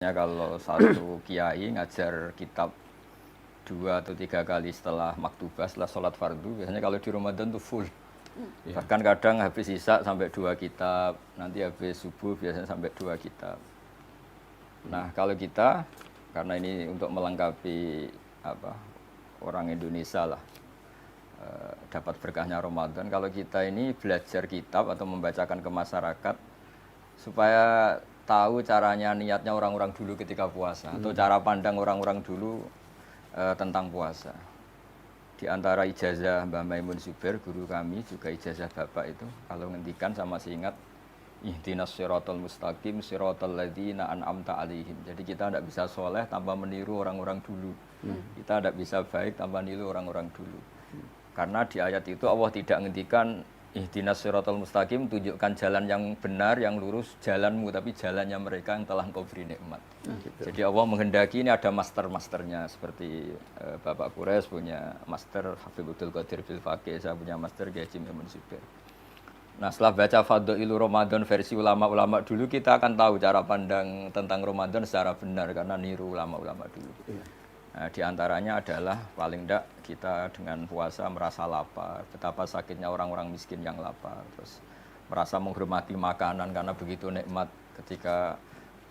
Ya, kalau satu kiai ngajar kitab 2 atau 3 kali setelah maktubah, setelah sholat fardu, biasanya kalau di Ramadan tuh full. Bahkan kadang habis isya sampai 2 kitab, nanti habis subuh biasanya sampai 2 kitab. Nah, kalau kita, karena ini untuk melengkapi apa orang Indonesia lah, dapat berkahnya Ramadan, kalau kita ini belajar kitab atau membacakan ke masyarakat, supaya tahu caranya niatnya orang-orang dulu ketika puasa atau cara pandang orang-orang dulu tentang puasa. Di antara ijazah Mbah Maimun Zubair, guru kami, juga ijazah bapak itu, kalau ngendikan sama masih ingat, ihdinas siratal mustaqim siratal ladzina an'amta alaihim. Jadi kita tidak bisa soleh tanpa meniru orang-orang dulu. Kita tidak bisa baik tanpa niru orang-orang dulu. Karena di ayat itu Allah tidak ngendikan ihdinas siratal mustaqim, tunjukkan jalan yang benar, yang lurus, jalanmu, tapi jalannya mereka yang telah engkau beri nikmat. Jadi Allah menghendaki ini ada master-masternya, seperti Bapak Quraisy punya master Habibul Qadir Fil Faqih, saya punya master Kiai Haji Maimun Zubair. Nah, setelah baca Fadhailu Ramadan versi ulama-ulama dulu, kita akan tahu cara pandang tentang Ramadan secara benar, karena niru ulama-ulama dulu. Nah, di antaranya adalah paling tidak kita dengan puasa merasa lapar, betapa sakitnya orang-orang miskin yang lapar, terus merasa menghormati makanan karena begitu nikmat. Ketika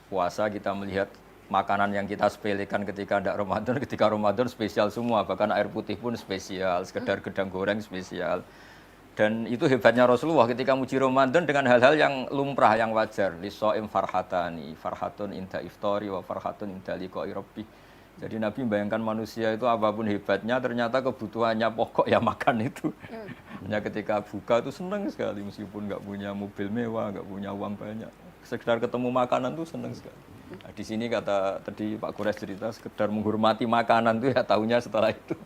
puasa kita melihat makanan yang kita sepelekan ketika tidak Ramadan, ketika Ramadan spesial semua, bahkan air putih pun spesial, sekedar gedang goreng spesial. Dan itu hebatnya Rasulullah ketika muji Ramadan dengan hal-hal yang lumrah, yang wajar. Lisoim farhatani, farhatun inda iftori wa farhatun inda liqa'i rabbih. Jadi Nabi membayangkan manusia itu apapun hebatnya, ternyata kebutuhannya pokok ya makan itu. Hanya ketika buka itu senang sekali, meskipun nggak punya mobil mewah, nggak punya uang banyak. Sekedar ketemu makanan itu senang sekali. Nah, di sini kata tadi Pak Quraisy cerita, sekedar menghormati makanan itu ya tahunya setelah itu.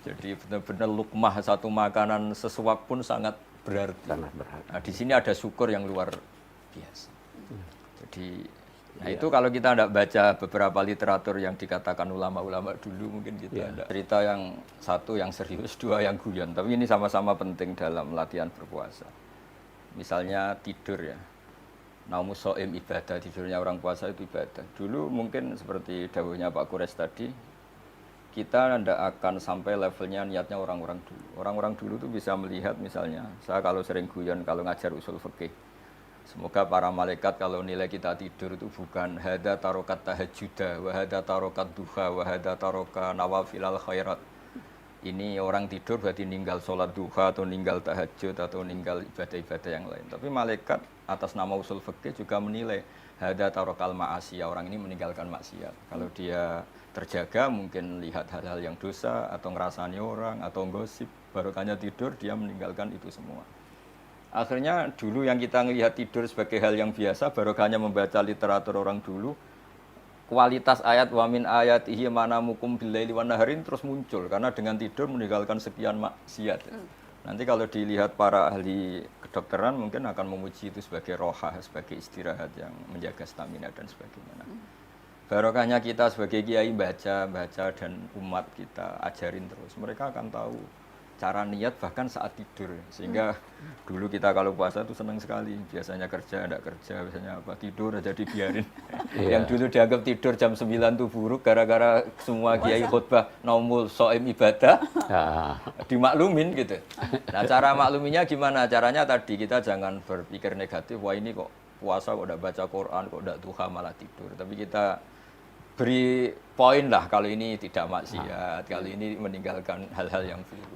Jadi benar-benar lukmah satu makanan sesuap pun sangat berarti. Nah, di sini ada syukur yang luar biasa. Jadi nah itu kalau kita tidak baca beberapa literatur yang dikatakan ulama-ulama dulu, mungkin kita ada cerita yang satu yang serius, dua yang guyon. Tapi ini sama-sama penting dalam latihan berpuasa. Misalnya tidur ya. Naumus shaim ibadah, tidurnya orang puasa itu ibadah. Dulu mungkin seperti dawuhnya Pak Quraisy tadi, kita tidak akan sampai levelnya niatnya orang-orang dulu. Orang-orang dulu tuh bisa melihat misalnya, saya kalau sering guyon kalau ngajar usul fikih, semoga para malaikat kalau nilai kita tidur itu bukan hada tarokat tahajjuda, wa hada tarokat duha, wa hada taroka nawafilal khairat. Ini orang tidur berarti ninggal sholat duha atau ninggal tahajud atau ninggal ibadah-ibadah yang lain. Tapi malaikat atas nama usul fikih juga menilai hada tarokal ma'asiyah, orang ini meninggalkan maksiat. Kalau dia terjaga mungkin lihat hal-hal yang dosa atau ngerasani orang atau gosip, barokahnya tidur dia meninggalkan itu semua. Akhirnya dulu yang kita melihat tidur sebagai hal yang biasa, barokahnya membaca literatur orang dulu, kualitas ayat wamin ayatihi manamukum billaili wan naharin terus muncul karena dengan tidur meninggalkan sekian maksiat. Nanti kalau dilihat para ahli kedokteran mungkin akan memuji itu sebagai rohah, sebagai istirahat yang menjaga stamina dan sebagainya. Nah, barokahnya kita sebagai kiai baca dan umat kita ajarin terus, mereka akan tahu cara niat bahkan saat tidur. Sehingga dulu kita kalau puasa itu senang sekali. Biasanya kerja, tidak kerja, biasanya apa tidur aja dibiarin. Yang dulu dianggap tidur jam 9 itu buruk gara-gara semua kiai khutbah naumul shaim ibadah. Dimaklumin gitu. Nah, cara makluminya gimana? Caranya tadi kita jangan berpikir negatif, wah ini kok puasa kok tidak baca Quran, kok tidak duha malah tidur. Tapi kita beri poin lah kalau ini tidak maksiat, kalau ini meninggalkan hal-hal yang buruk.